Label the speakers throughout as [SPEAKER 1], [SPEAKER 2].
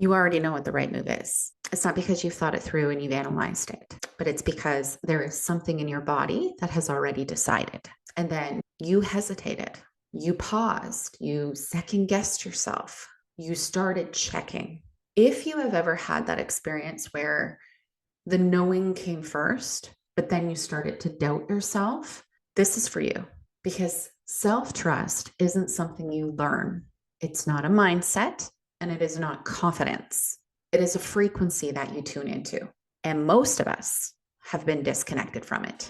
[SPEAKER 1] You already know what the right move is. It's not because you've thought it through and you've analyzed it, but it's because there is something in your body that has already decided. And then you hesitated, you paused, you second guessed yourself, you started checking. If you have ever had that experience where the knowing came first, but then you started to doubt yourself, this is for you, because self-trust isn't something you learn. It's not a mindset, and it is not confidence. It is a frequency that you tune into. And most of us have been disconnected from it.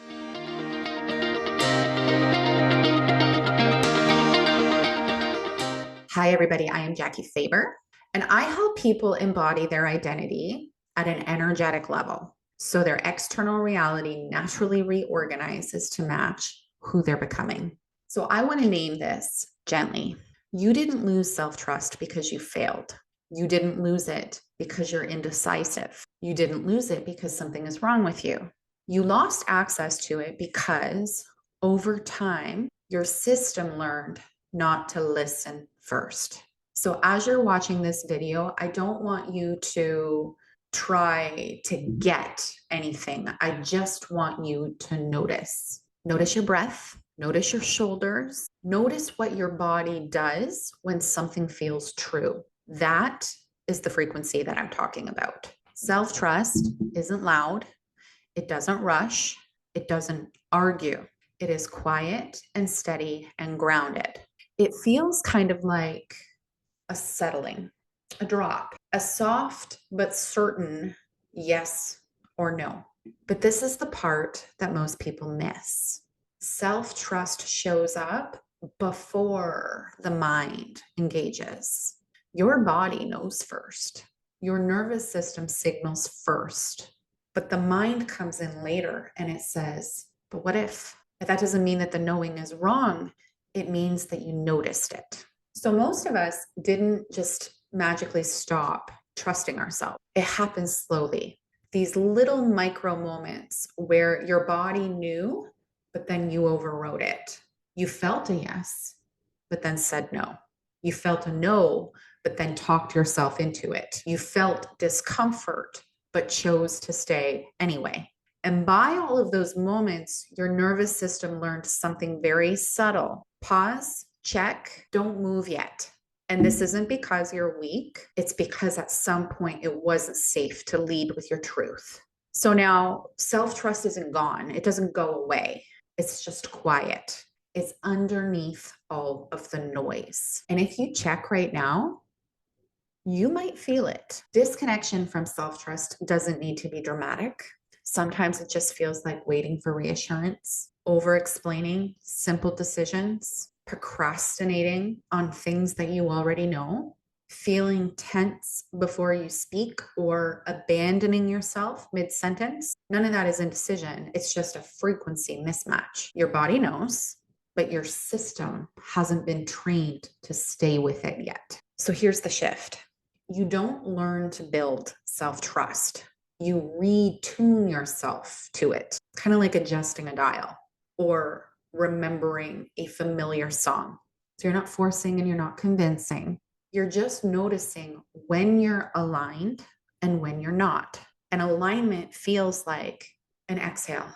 [SPEAKER 1] Hi, everybody. I am Jackie Faber, and I help people embody their identity at an energetic level so their external reality naturally reorganizes to match who they're becoming. So I want to name this gently. You didn't lose self-trust because you failed. You didn't lose it because you're indecisive. You didn't lose it because something is wrong with you. You lost access to it because over time, your system learned not to listen first. So as you're watching this video, I don't want you to try to get anything. I just want you to notice. Notice your breath. Notice your shoulders. Notice what your body does when something feels true. That is the frequency that I'm talking about. Self-trust isn't loud. It doesn't rush. It doesn't argue. It is quiet and steady and grounded. It feels kind of like a settling, a drop, a soft but certain yes or no. But this is the part that most people miss. Self-trust shows up before the mind engages. Your body knows first. Your nervous system signals first, but the mind comes in later and it says, but what if? But that doesn't mean that the knowing is wrong. It means that you noticed it. So most of us didn't just magically stop trusting ourselves. It happens slowly. These little micro moments where your body knew, but then you overrode it. You felt a yes, but then said no. You felt a no, but then talked yourself into it. You felt discomfort, but chose to stay anyway. And by all of those moments, your nervous system learned something very subtle. Pause, check, don't move yet. And this isn't because you're weak. It's because at some point it wasn't safe to lead with your truth. So now self-trust isn't gone. It doesn't go away. It's just quiet. It's underneath all of the noise. And if you check right now, you might feel it. Disconnection from self-trust doesn't need to be dramatic. Sometimes it just feels like waiting for reassurance, over-explaining simple decisions, procrastinating on things that you already know, feeling tense before you speak, or abandoning yourself mid-sentence. None of that is indecision. It's just a frequency mismatch. Your body knows, but your system hasn't been trained to stay with it yet. So here's the shift. You don't learn to build self-trust. You retune yourself to it, kind of like adjusting a dial or remembering a familiar song. So you're not forcing and you're not convincing. You're just noticing when you're aligned and when you're not. And alignment feels like an exhale.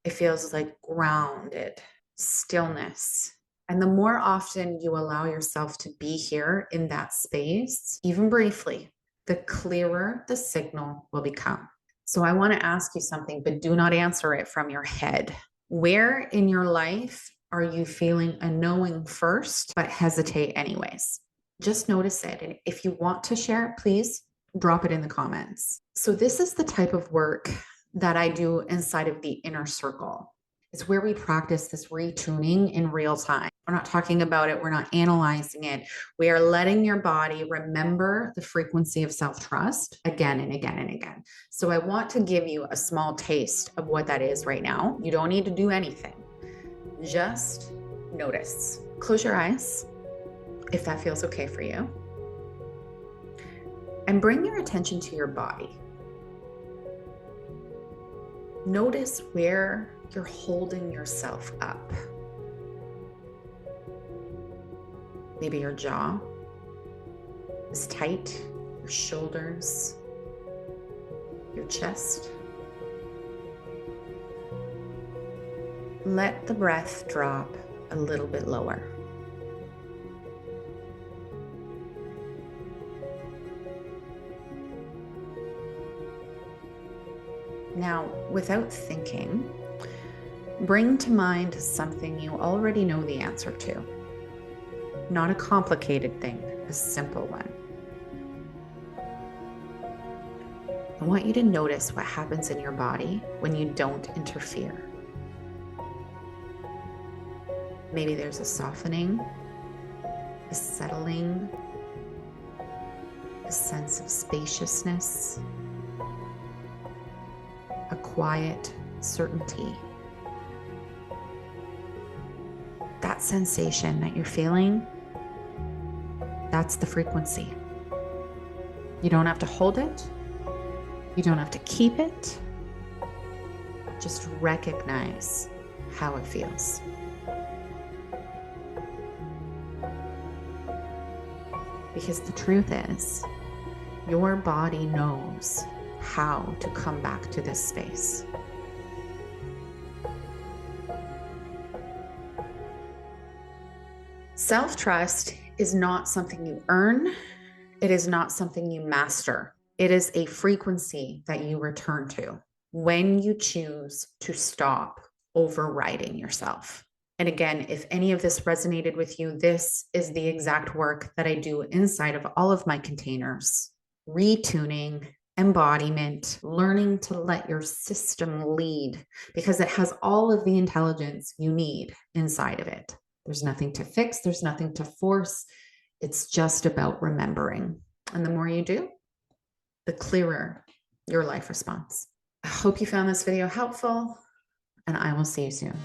[SPEAKER 1] It feels like grounded stillness. And the more often you allow yourself to be here in that space, even briefly, the clearer the signal will become. So I want to ask you something, but do not answer it from your head. Where in your life are you feeling a knowing first, but hesitate anyways? Just notice it. And if you want to share it, please drop it in the comments. So this is the type of work that I do inside of the inner circle. It's where we practice this retuning in real time. We're not talking about it. We're not analyzing it. We are letting your body remember the frequency of self-trust again and again and again. So I want to give you a small taste of what that is right now. You don't need to do anything. Just notice. Close your eyes if that feels okay for you. And bring your attention to your body. Notice where you're holding yourself up. Maybe your jaw is tight, your shoulders, your chest. Let the breath drop a little bit lower. Now, without thinking, bring to mind something you already know the answer to. Not a complicated thing, a simple one. I want you to notice what happens in your body when you don't interfere. Maybe there's a softening, a settling, a sense of spaciousness, a quiet certainty. That sensation that you're feeling, that's the frequency. You don't have to hold it. You don't have to keep it. Just recognize how it feels. Because the truth is, your body knows how to come back to this space. Self-trust is not something you earn. It is not something you master. It is a frequency that you return to when you choose to stop overriding yourself. And again, if any of this resonated with you, this is the exact work that I do inside of all of my containers. Retuning, embodiment, learning to let your system lead, because it has all of the intelligence you need inside of it. There's nothing to fix. There's nothing to force. It's just about remembering. And the more you do, the clearer your life responds. I hope you found this video helpful, and I will see you soon.